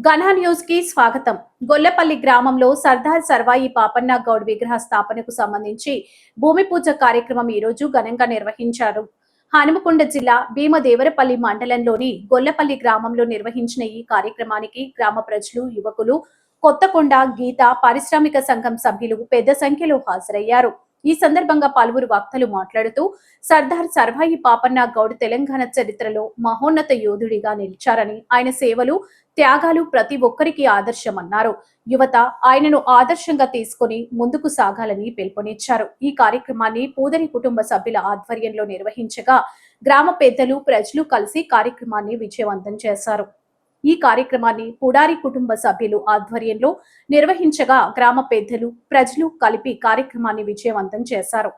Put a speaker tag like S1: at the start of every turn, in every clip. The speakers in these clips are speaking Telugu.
S1: గణా న్యూస్ కి స్వాగతం. గొల్లపల్లి గ్రామంలో సర్దార్ సర్వాయి పాపన్న గౌడ్ విగ్రహ స్థాపనకు సంబంధించి భూమి పూజ కార్యక్రమం ఈ రోజు ఘనంగా నిర్వహించారు. హనుమకొండ జిల్లా భీమదేవరపల్లి మండలంలోని గొల్లపల్లి గ్రామంలో నిర్వహించిన ఈ కార్యక్రమానికి గ్రామ ప్రజలు, యువకులు, కొత్తకొండ గీత పారిశ్రామిక సంఘం సభ్యులు పెద్ద సంఖ్యలో హాజరయ్యారు. ఈ సందర్భంగా పలువురు వక్తలు మాట్లాడుతూ సర్దార్ సర్వాయి పాపన్న గౌడ్ తెలంగాణ చరిత్రలో మహోన్నత యోధుడిగా నిలిచారని, ఆయన సేవలు, త్యాగాలు ప్రతి ఒక్కరికి ఆదర్శమన్నారు. యువత ఆయనను ఆదర్శంగా తీసుకుని ముందుకు సాగాలని పిలుపునిచ్చారు. ఈ కార్యక్రమాన్ని పూదరి కుటుంబ సభ్యుల ఆధ్వర్యంలో నిర్వహించగా గ్రామ పెద్దలు, ప్రజలు కలిసి కార్యక్రమాన్ని విజయవంతం చేశారు. ఈ కార్యక్రమాన్ని పుడారి కుటుంబ సభ్యులు ఆధ్వర్యంలో నిర్వహించగా గ్రామ పెద్దలు, ప్రజలు కలిపి కార్యక్రమాన్ని విజయవంతం చేశారు.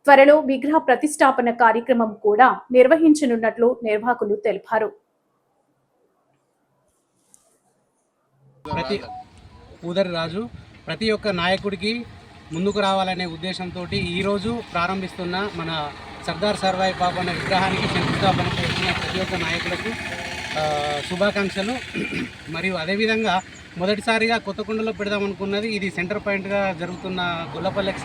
S1: త్వరలో విగ్రహ ప్రతిష్టాపన కార్యక్రమం కూడా నిర్వహించనున్నట్లు నిర్వాహకులు తెలిపారు.
S2: పూదరి రాజు ప్రతి ఒక్క నాయకుడికి ముందుకు రావాలనే ఉద్దేశంతో ఈరోజు ప్రారంభిస్తున్న మన సర్దార్ సర్వాయి పాపన్న విగ్రహానికి శంకుస్థాపన చేసిన ప్రతి ఒక్క నాయకులకు శుభాకాంక్షలు. మరియు అదేవిధంగా మొదటిసారిగా కొత్తకొండలో పెడదామనుకున్నది ఇది సెంటర్ పాయింట్గా జరుగుతున్న గొల్లపల్లెకి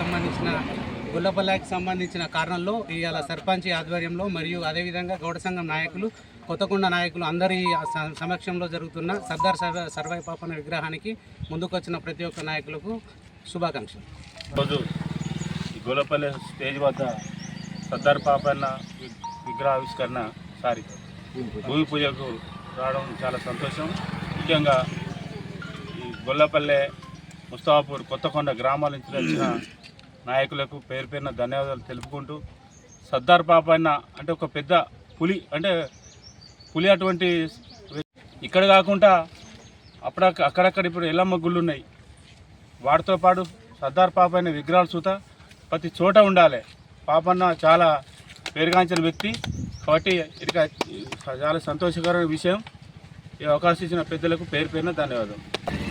S2: సంబంధించిన కారణంలో ఇవాళ సర్పంచ్ ఆధ్వర్యంలో మరియు అదేవిధంగా గౌడ సంఘం నాయకులు, కొత్తకొండ నాయకులు అందరి సమక్షంలో జరుగుతున్న సర్దార్ సర్వాయి పాపన్న విగ్రహానికి ముందుకొచ్చిన ప్రతి ఒక్క నాయకులకు శుభాకాంక్షలు.
S3: రోజు గొల్లపల్లె స్టేజ్ వద్ద సర్దార్ పాపన్న విగ్రహావిష్కరణ భూమి పూజకు రావడం చాలా సంతోషం. ముఖ్యంగా ఈ గొల్లపల్లె, ముస్తాఫాపూర్, కొత్తకొండ గ్రామాల నుంచి వచ్చిన నాయకులకు పేరు పేరున ధన్యవాదాలు తెలుపుకుంటూ, సర్దార్ పాపన్న అంటే ఒక పెద్ద పులి అటువంటి ఇక్కడ కాకుండా అక్కడక్కడ ఇప్పుడు ఎల్లమ్మ గుళ్ళు ఉన్నాయి. వాటితో పాటు సర్దార్ పాపన్న విగ్రహాలు చూత ప్రతి చోట ఉండాలి. పాపన్న చాలా పేరుగాంచిన వ్యక్తి కాబట్టి ఇది చాలా సంతోషకరమైన విషయం. ఈ అవకాశం ఇచ్చిన పెద్దలకు పేరు పేరున ధన్యవాదాలు.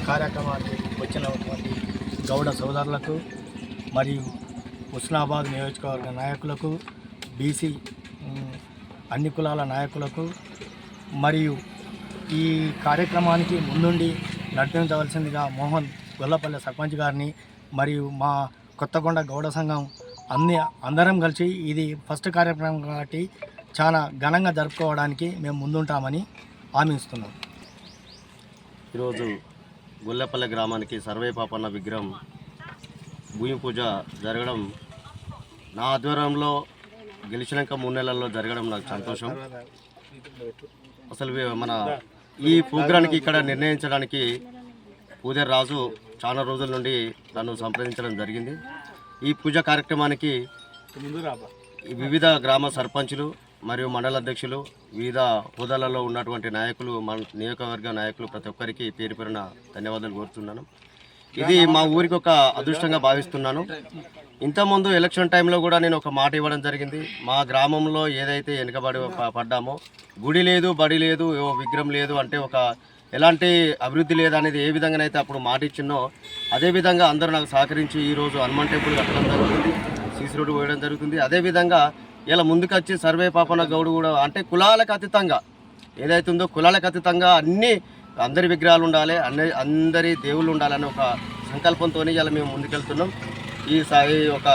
S4: కార్యక్రమానికి వచ్చినటువంటి గౌడ సోదరులకు మరియు హుస్నాబాద్ నియోజకవర్గ నాయకులకు, బీసీ అన్ని కులాల నాయకులకు మరియు ఈ కార్యక్రమానికి ముందుండి నడిపించవలసిందిగా మోహన్ గొల్లపల్లె సర్పంచ్ గారిని మరియు మా కొత్తకొండ గౌడ సంఘం అందరం కలిసి ఇది ఫస్ట్ కార్యక్రమం కాబట్టి చాలా ఘనంగా జరుపుకోవడానికి మేము ముందుంటామని హామీ ఇస్తున్నాం.
S5: ఈరోజు గొల్లపల్లె గ్రామానికి సర్వాయి పాపన్న విగ్రహం భూమి పూజ జరగడం నా ఆధ్వర్యంలో గెలిచినాక 3 నెలల్లో జరగడం నాకు సంతోషం. అసలు మన ఈ ప్రోగ్రానికి ఇక్కడ నిర్ణయించడానికి పూదరి రాజు చాలా రోజుల నుండి నన్ను సంప్రదించడం జరిగింది. ఈ పూజ కార్యక్రమానికి వివిధ గ్రామ సర్పంచులు మరియు మండల అధ్యక్షులు, వివిధ హోదాలలో ఉన్నటువంటి నాయకులు, నియోజకవర్గ నాయకులు ప్రతి ఒక్కరికి పేరు పేరున ధన్యవాదాలు కోరుతున్నాను. ఇది మా ఊరికి ఒక అదృష్టంగా భావిస్తున్నాను. ఇంతకుముందు ఎలక్షన్ టైంలో కూడా నేను ఒక మాట ఇవ్వడం జరిగింది. మా గ్రామంలో ఏదైతే వెనుకబడి పడ్డామో, గుడి లేదు, బడి లేదు, విగ్రహం లేదు అంటే ఎలాంటి అభివృద్ధి లేదనేది ఏ విధంగానైతే అప్పుడు మాట ఇచ్చినో అదేవిధంగా అందరూ నాకు సహకరించి ఈరోజు హనుమాన్ టెంపుల్ కట్టడం జరుగుతుంది, సీసీ రోడ్డు పోయడం జరుగుతుంది. అదేవిధంగా ఇలా ముందుకొచ్చి సర్వాయి పాపన్న గౌడ్ కూడా అంటే కులాలకు అతీతంగా ఏదైతే ఉందో కులాలకు అతీతంగా అందరి విగ్రహాలు ఉండాలి, అందరి దేవుళ్ళు ఉండాలనే ఒక సంకల్పంతో ఇలా మేము ముందుకెళ్తున్నాం. ఈ ఒక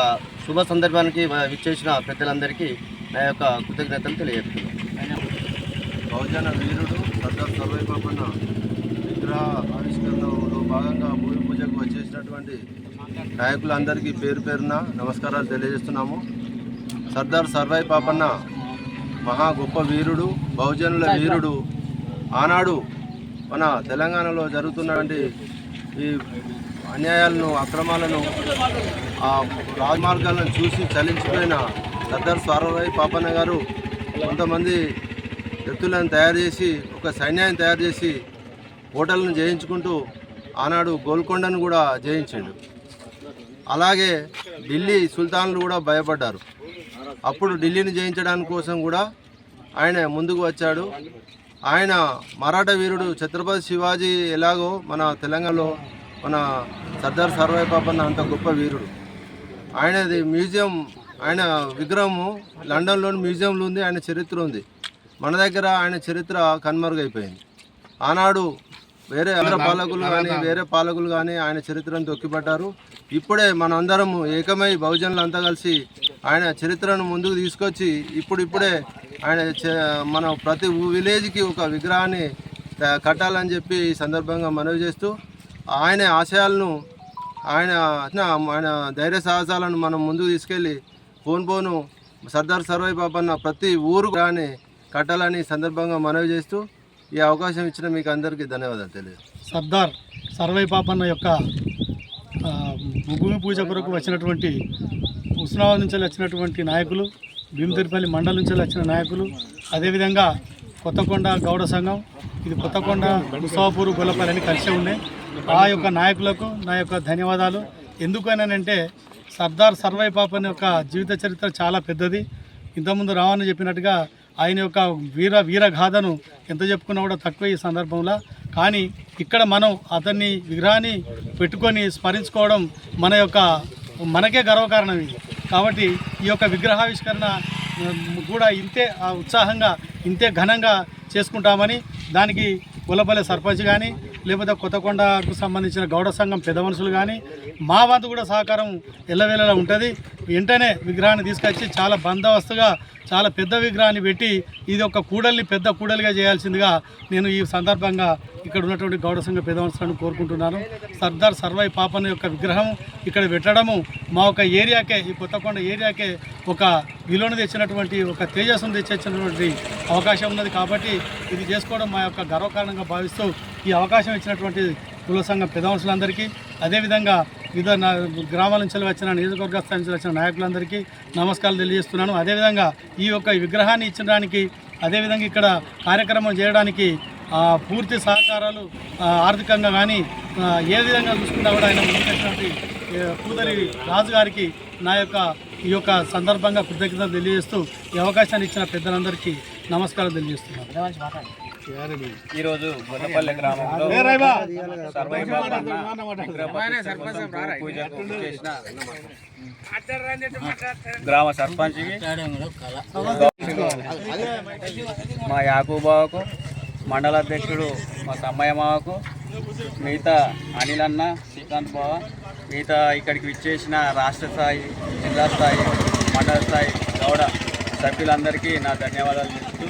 S5: శుభ సందర్భానికి విచ్చేసిన పెద్దలందరికీ నా యొక్క కృతజ్ఞతలు తెలియజేస్తున్నాం.
S6: బహుజన వీరుడు సర్దార్ సర్వాయి పాపన్న విగ్రహ ఆవిష్కరణలో భాగంగా భూమి పూజకు వచ్చేసినటువంటి నాయకులందరికీ పేరు పేరున నమస్కారాలు తెలియజేస్తున్నాము. సర్దార్ సర్వాయి పాపన్న మహా గొప్ప వీరుడు, బహుజనుల వీరుడు. ఆనాడు మన తెలంగాణలో జరుగుతున్నటువంటి ఈ అన్యాయాలను, అక్రమాలను, ఆ రాజమార్గాలను చూసి చలించిపోయిన సర్దార్ సర్వాయి పాపన్న గారు కొంతమంది వ్యక్తులను తయారు చేసి ఒక సైన్యాన్ని తయారు చేసి ఓటర్లను జయించుకుంటూ ఆనాడు గోల్కొండను కూడా జయించాడు. అలాగే ఢిల్లీ సుల్తాన్లు కూడా భయపడ్డారు. అప్పుడు ఢిల్లీని జయించడానికి కోసం కూడా ఆయన ముందుకు వచ్చాడు. ఆయన మరాఠా వీరుడు ఛత్రపతి శివాజీ ఎలాగో మన తెలంగాణలో మన సర్దార్ సర్వాయి పాపన్న అంత గొప్ప వీరుడు. ఆయనది మ్యూజియం, ఆయన విగ్రహము లండన్లోని మ్యూజియంలో ఉంది, ఆయన చరిత్ర ఉంది. మన దగ్గర ఆయన చరిత్ర కనుమరుగైపోయింది. ఆనాడు వేరే ఆంధ్ర పాలకులు కానీ వేరే పాలకులు కానీ ఆయన చరిత్రను తొక్కిపట్టారు. ఇప్పుడే మనందరం ఏకమై బహుజనులు అంతా కలిసి ఆయన చరిత్రను ముందుకు తీసుకొచ్చి ఇప్పుడే ఆయన మన ప్రతి విలేజ్కి ఒక విగ్రహాన్ని కట్టాలని చెప్పి ఈ సందర్భంగా మనవి చేస్తూ ఆయన ఆశయాలను ఆయన ధైర్య సాహసాలను మనం ముందుకు తీసుకెళ్ళి పోను సర్దార్ సర్వాయి పాపన్న ప్రతి ఊరు కానీ కట్టాలని సందర్భంగా మనవి చేస్తూ ఈ అవకాశం ఇచ్చిన మీకు అందరికీ ధన్యవాదాలు తెలియదు.
S4: సర్దార్ సర్వాయి పాపన్న యొక్క భూమి పూజ కొరకు వచ్చినటువంటి ఉస్నాబాద్ నుంచి వచ్చినటువంటి నాయకులు, భీమతిరిపల్లి మండలం నుంచి వచ్చిన నాయకులు, అదేవిధంగా కొత్తకొండ గౌడ సంఘం, ఇది కొత్తకొండ ముసాపూరు గొల్లపల్లి అని కలిసి ఉన్నాయి. ఆ యొక్క నాయకులకు నా యొక్క ధన్యవాదాలు. ఎందుకనంటే సర్దార్ సర్వాయి పాపన్న యొక్క జీవిత చరిత్ర చాలా పెద్దది. ఇంతకుముందు రావణ చెప్పినట్టుగా ఆయన యొక్క వీరగాథను ఎంత చెప్పుకున్నా కూడా తక్కువ ఈ సందర్భంలో. కానీ ఇక్కడ మనం అతన్ని విగ్రహాన్ని పెట్టుకొని స్మరించుకోవడం మనకే గర్వకారణం ఇది. కాబట్టి ఈ యొక్క విగ్రహావిష్కరణ కూడా ఇంతే ఉత్సాహంగా ఇంతే ఘనంగా చేసుకుంటామని దానికి గొల్లపల్లి సర్పంచ్ కానీ లేకపోతే కొత్తకొండకు సంబంధించిన గౌడ సంఘం పెద్ద మనుషులు కానీ మా వంతు కూడా సహకారం ఎల్లవేళలా ఉంటుంది. వెంటనే విగ్రహాన్ని తీసుకొచ్చి చాలా బందోబస్తుగా చాలా పెద్ద విగ్రహాన్ని పెట్టి ఇది ఒక కూడలిని పెద్ద కూడలిగా చేయాల్సిందిగా నేను ఈ సందర్భంగా ఇక్కడ ఉన్నటువంటి గౌడ సంఘ పెద్ద మనుషులను కోరుకుంటున్నాను. సర్దార్ సర్వాయి పాపన్న యొక్క విగ్రహం ఇక్కడ పెట్టడము మా ఒక ఏరియాకే, ఈ కొత్తకొండ ఏరియాకే ఒక విలువను తెచ్చినటువంటి, ఒక తేజస్సును తెచ్చినటువంటి అవకాశం ఉన్నది. కాబట్టి ఇది చేసుకోవడం మా యొక్క గర్వకారణంగా భావిస్తూ ఈ అవకాశం ఇచ్చినటువంటి కుల సంఘం పెద్ద మనుషులందరికీ, అదేవిధంగా వివిధ గ్రామాల నుంచి వచ్చిన నియోజకవర్గ స్థాయి నుంచి వచ్చిన నాయకులందరికీ నమస్కారాలు తెలియజేస్తున్నాను. అదేవిధంగా ఈ యొక్క విగ్రహాన్ని ఇచ్చడానికి, అదేవిధంగా ఇక్కడ కార్యక్రమం చేయడానికి పూర్తి సహకారాలు ఆర్థికంగా కానీ ఏ విధంగా చూసుకున్నా కూడా ఆయన ముందుకొచ్చినటువంటి పూదరి రాజు గారికి ఈ యొక్క సందర్భంగా కృతజ్ఞతలు తెలియజేస్తూ ఈ అవకాశాన్ని ఇచ్చిన పెద్దలందరికీ నమస్కారం తెలియజేస్తున్నాను.
S7: ఈరోజు గొల్లపల్లి గ్రామంలో సర్వాయి పూజకు చేసిన గ్రామ సర్పంచ్కి, మా యాకూబావకు, మండల అధ్యక్షుడు మా సమ్మయ్య మావకు, మిగతా అనిల్ అన్న, శ్రీకాంత్ బావ, మిగతా ఇక్కడికి విచ్చేసిన రాష్ట్ర స్థాయి, జిల్లా స్థాయి, మండల స్థాయి గౌడ సభ్యులందరికీ నా ధన్యవాదాలు చెప్తూ,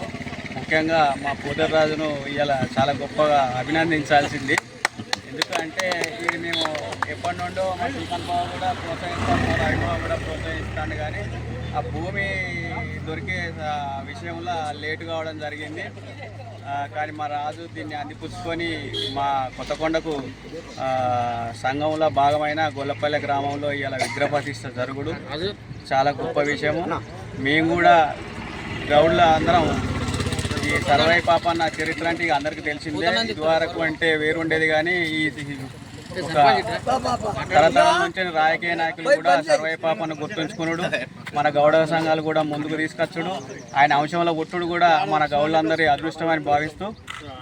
S7: ముఖ్యంగా మా పూదర్రాజును ఇవాళ చాలా గొప్పగా అభినందించాల్సింది. ఎందుకంటే ఇది మేము ఎప్పటి నుండో మా శ్రీకాంత్ బాబు కూడా ప్రోత్సహిస్తాను, మా రవిబాబు కూడా ప్రోత్సహిస్తాను. కానీ ఆ భూమి దొరికే విషయంలో లేటు కావడం జరిగింది. కానీ మా రాజు దీన్ని అందిపుచ్చుకొని మా కొత్తకొండకు సంఘంలో భాగమైన గొల్లపల్లి గ్రామంలో ఇవాళ విగ్రహ ప్రతిష్ఠ జరుగుడు చాలా గొప్ప విషయము. మేము కూడా గౌడ్ల అందరం ఈ సర్వాయి పాపన్న చరిత్ర అంటే అందరికీ తెలిసిందే. ఇదివరకు అంటే వేరుండేది, కానీ ఈ ఒక తరతరాల నుంచి రాజకీయ నాయకులు కూడా సర్వాయి పాపన్న గుర్తుంచుకున్నాడు, మన గౌడ సంఘాలు కూడా ముందుకు తీసుకొచ్చుడు, ఆయన అంశంలో ఒట్టుడు కూడా మన గౌళ్ళందరి అదృష్టమని భావిస్తూ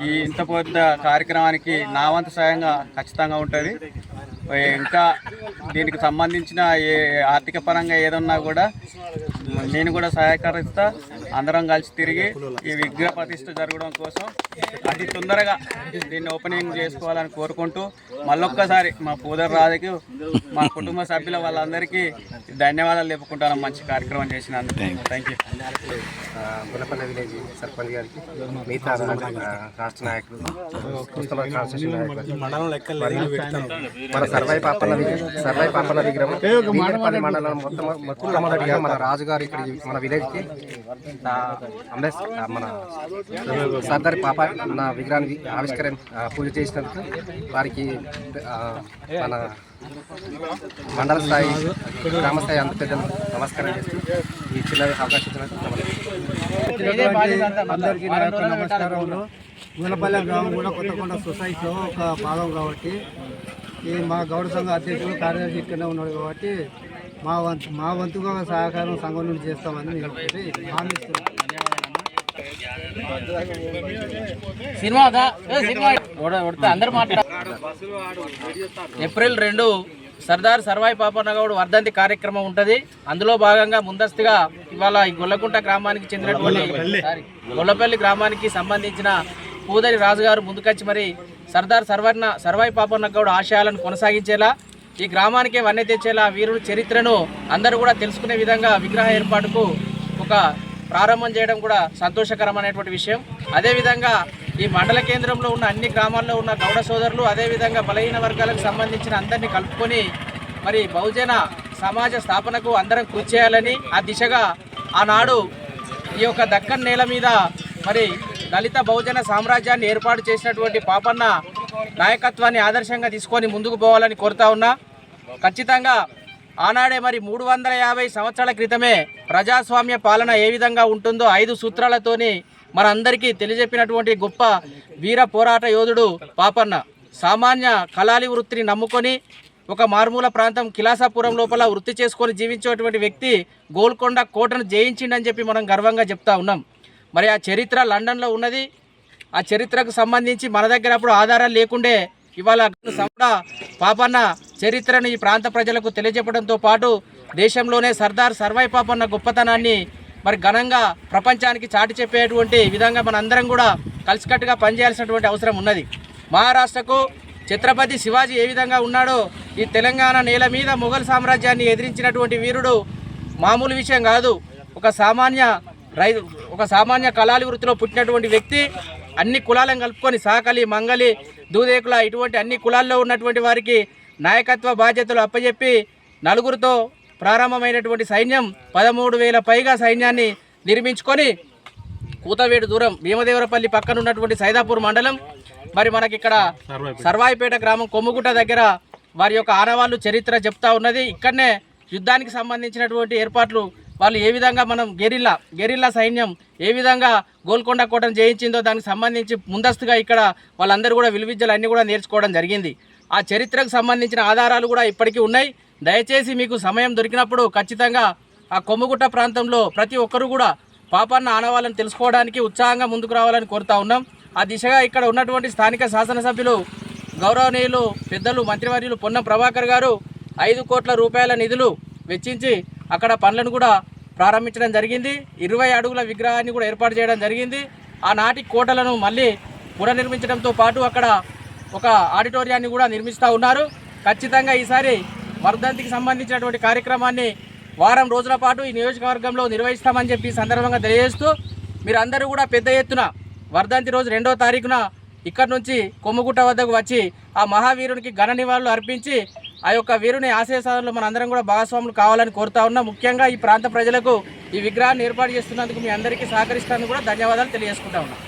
S7: ఈ ఇంత పెద్ద కార్యక్రమానికి నా వంతు సాయంగా ఖచ్చితంగా ఉంటుంది. ఇంకా దీనికి సంబంధించిన ఆర్థిక పరంగా ఏదన్నా కూడా నేను కూడా సహకరిస్తా. అందరం కలిసి తిరిగి ఈ విగ్రహ ప్రతిష్ఠ జరగడం కోసం అతి తొందరగా దీన్ని ఓపెనింగ్ చేసుకోవాలని కోరుకుంటూ మళ్ళొక్కసారి మా పూదర్ రాజుకి, మా కుటుంబ సభ్యుల వాళ్ళందరికీ ధన్యవాదాలు చెప్పుకుంటాను మంచి కార్యక్రమం చేసినందుకు. Thank you.
S8: Gollapalli village sarpanch గారికి, మిగతా రాష్ట్ర నాయకులు, మన సర్వాయి పాపన్న విగ్రహం భీమతిరిపల్లి మండలం మొట్టమొదటిగా మన రాజుగారు ఇక్కడ మన విలేజ్కి మన సర్దార్ పాపన్న విగ్రహాన్ని పూజ చేసినందుకు వారికి మన మండల స్థాయి, గ్రామ స్థాయి అంత పెద్దలు నమస్కారం చేస్తూ ఈ చిన్న అవకాశం
S4: అందరికీ నమస్కారాలు. గొల్లపల్లి గ్రామం కూడా కొత్తకొండ సొసైటీలో ఒక భాగం కాబట్టి ఈ మా గౌడ సంఘ అధ్యక్షుడు కార్యదర్శి ఇక్కడనే ఉన్నాడు కాబట్టి మా వంతుగా సహకారం సంఘం నుండి చేస్తామని నేను హామీస్తున్నాను.
S9: ఏప్రిల్ 2 సర్దార్ సర్వాయి పాపన్న గౌడ్ వర్ధంతి కార్యక్రమం ఉంటుంది. అందులో భాగంగా ముందస్తుగా ఇవాళ ఈ గొల్లకుంట గ్రామానికి చెందినటువంటి గొల్లపల్లి గ్రామానికి సంబంధించిన పూదరి రాజుగారు ముందుకొచ్చి మరి సర్దార్ సర్వాయి పాపన్న గౌడ్ ఆశయాలను కొనసాగించేలా ఈ గ్రామానికే వన్నె తెచ్చేలా వీరుని చరిత్రను అందరూ కూడా తెలుసుకునే విధంగా విగ్రహ ఏర్పాటుకు ఒక ప్రారంభం చేయడం కూడా సంతోషకరమైనటువంటి విషయం. అదేవిధంగా ఈ మండల కేంద్రంలో ఉన్న అన్ని గ్రామాల్లో ఉన్న గౌడ సోదరులు అదేవిధంగా బలహీన వర్గాలకు సంబంధించిన అందరినీ కలుపుకొని మరి బహుజన సమాజ స్థాపనకు అందరం కృషి చేయాలని ఆ దిశగా ఆనాడు ఈ యొక్క దక్కన్ నేల మీద మరి దళిత బహుజన సామ్రాజ్యాన్ని ఏర్పాటు చేసినటువంటి పాపన్న నాయకత్వాన్ని ఆదర్శంగా తీసుకొని ముందుకు పోవాలని కోరుతా ఉన్నా. ఖచ్చితంగా ఆనాడే మరి 350 సంవత్సరాల క్రితమే ప్రజాస్వామ్య పాలన ఏ విధంగా ఉంటుందో 5 సూత్రాలతోని మనందరికీ తెలియజెప్పినటువంటి గొప్ప వీర పోరాట యోధుడు పాపన్న. సామాన్య కళాలి వృత్తిని నమ్ముకొని ఒక మారుమూల ప్రాంతం కిలాసాపురం లోపల వృత్తి చేసుకొని జీవించేటువంటి వ్యక్తి గోల్కొండ కోటను జయించిండని చెప్పి మనం గర్వంగా చెప్తా ఉన్నాం. మరి ఆ చరిత్ర లండన్లో ఉన్నది. ఆ చరిత్రకు సంబంధించి మన దగ్గర అప్పుడు ఆధారాలు లేకుండే ఇవాళ పాపన్న చరిత్రను ఈ ప్రాంత ప్రజలకు తెలియజెప్పడంతో పాటు దేశంలోనే సర్దార్ సర్వాయి పాపన్న గొప్పతనాన్ని మరి ఘనంగా ప్రపంచానికి చాటి చెప్పేటువంటి విధంగా మనందరం కూడా కలిసికట్టుగా పనిచేయాల్సినటువంటి అవసరం ఉన్నది. మహారాష్ట్రకు ఛత్రపతి శివాజీ ఏ విధంగా ఉన్నాడో ఈ తెలంగాణ నేల మీద మొఘల్ సామ్రాజ్యాన్ని ఎదిరించినటువంటి వీరుడు మామూలు విషయం కాదు. ఒక సామాన్య కళాలి వృత్తిలో పుట్టినటువంటి వ్యక్తి అన్ని కులాలను కలుపుకొని సాకలి మంగలి దూదేకుల ఇటువంటి అన్ని కులాల్లో ఉన్నటువంటి వారికి నాయకత్వ బాధ్యతలు అప్పచెప్పి నలుగురితో ప్రారంభమైనటువంటి సైన్యం 13,000 పైగా సైన్యాన్ని నిర్మించుకొని కూతవేడు దూరం భీమదేవరపల్లి పక్కన ఉన్నటువంటి సైదాపూర్ మండలం మరి మనకి ఇక్కడ సర్వాయిపేట గ్రామం కొమ్ముగుట్ట దగ్గర వారి యొక్క ఆనవాళ్ళు చరిత్ర చెప్తా ఉన్నది. ఇక్కడనే యుద్ధానికి సంబంధించినటువంటి ఏర్పాట్లు వాళ్ళు ఏ విధంగా మనం గెరిల్లా సైన్యం ఏ విధంగా గోల్కొండ కోటను జయించిందో దానికి సంబంధించి ముందస్తుగా ఇక్కడ వాళ్ళందరూ కూడా విలువిద్యలు అన్నీ కూడా నేర్చుకోవడం జరిగింది. ఆ చరిత్రకు సంబంధించిన ఆధారాలు కూడా ఇప్పటికీ ఉన్నాయి. దయచేసి మీకు సమయం దొరికినప్పుడు ఖచ్చితంగా ఆ కొమ్ముగుట్ట ప్రాంతంలో ప్రతి ఒక్కరూ కూడా పాపన్న ఆనవాళ్ళని తెలుసుకోవడానికి ఉత్సాహంగా ముందుకు రావాలని కోరుతా ఉన్నాం. ఆ దిశగా ఇక్కడ ఉన్నటువంటి స్థానిక శాసనసభ్యులు గౌరవనీయులు పెద్దలు మంత్రివర్యులు పొన్నం ప్రభాకర్ గారు 5 కోట్ల రూపాయల నిధులు వెచ్చించి అక్కడ పనులను కూడా ప్రారంభించడం జరిగింది. 20 అడుగుల విగ్రహాన్ని కూడా ఏర్పాటు చేయడం జరిగింది. ఆనాటి కోటలను మళ్ళీ పునర్నిర్మించడంతో పాటు అక్కడ ఒక ఆడిటోరియాన్ని కూడా నిర్మిస్తూ ఉన్నారు. ఖచ్చితంగా ఈసారి వర్ధంతికి సంబంధించినటువంటి కార్యక్రమాన్ని వారం రోజుల పాటు ఈ నియోజకవర్గంలో నిర్వహిస్తామని చెప్పి సందర్భంగా తెలియజేస్తూ మీరు అందరూ కూడా పెద్ద ఎత్తున వర్ధంతి రోజు 2వ తారీఖున ఇక్కడ నుంచి కొమ్ముగుట్ట వద్దకు వచ్చి ఆ మహావీరునికి ఘన నివాళులు అర్పించి ఆ యొక్క వీరుని ఆశయ సాధనలో మన అందరం కూడా భాగస్వాములు కావాలని కోరుతా ఉన్నాం. ముఖ్యంగా ఈ ప్రాంత ప్రజలకు ఈ విగ్రహాన్ని ఏర్పాటు చేస్తున్నందుకు మీ అందరికీ సహకరిస్తానని కూడా ధన్యవాదాలు తెలియజేసుకుంటా ఉన్నాం.